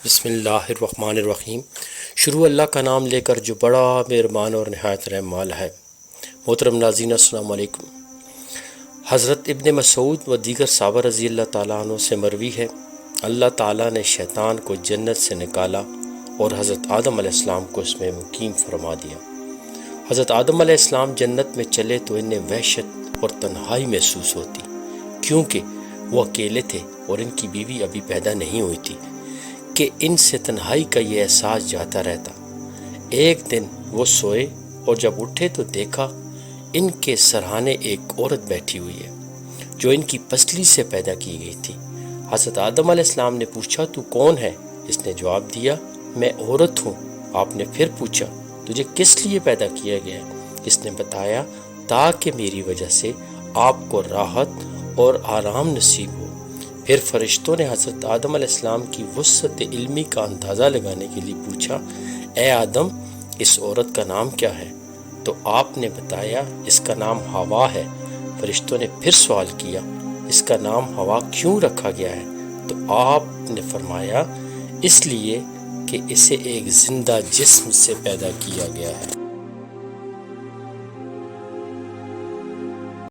بسم اللہ الرحمن الرحیم۔ شروع اللہ کا نام لے کر جو بڑا مہربان اور نہایت رحم والا ہے۔ محترم ناظرین السلام علیکم۔ حضرت ابن مسعود و دیگر صحابہ رضی اللہ تعالیٰ عنہ سے مروی ہے، اللہ تعالیٰ نے شیطان کو جنت سے نکالا اور حضرت آدم علیہ السلام کو اس میں مقیم فرما دیا۔ حضرت آدم علیہ السلام جنت میں چلے تو انہیں وحشت اور تنہائی محسوس ہوتی، کیونکہ وہ اکیلے تھے اور ان کی بیوی ابھی پیدا نہیں ہوئی تھی کہ ان سے تنہائی کا یہ احساس جاتا رہتا۔ ایک دن وہ سوئے اور جب اٹھے تو دیکھا ان کے سرہانے ایک عورت بیٹھی ہوئی ہے جو ان کی پسلی سے پیدا کی گئی تھی۔ حضرت آدم علیہ السلام نے پوچھا تو کون ہے؟ اس نے جواب دیا میں عورت ہوں۔ آپ نے پھر پوچھا تجھے کس لیے پیدا کیا گیا ہے؟ اس نے بتایا تاکہ میری وجہ سے آپ کو راحت اور آرام نصیب ہو۔ پھر فرشتوں نے حضرت آدم علیہ السلام کی وسعت علمی کا اندازہ لگانے کے لیے پوچھا اے آدم اس عورت کا نام کیا ہے؟ تو آپ نے بتایا اس کا نام ہوا ہے۔ فرشتوں نے پھر سوال کیا اس کا نام ہوا کیوں رکھا گیا ہے؟ تو آپ نے فرمایا اس لیے کہ اسے ایک زندہ جسم سے پیدا کیا گیا ہے۔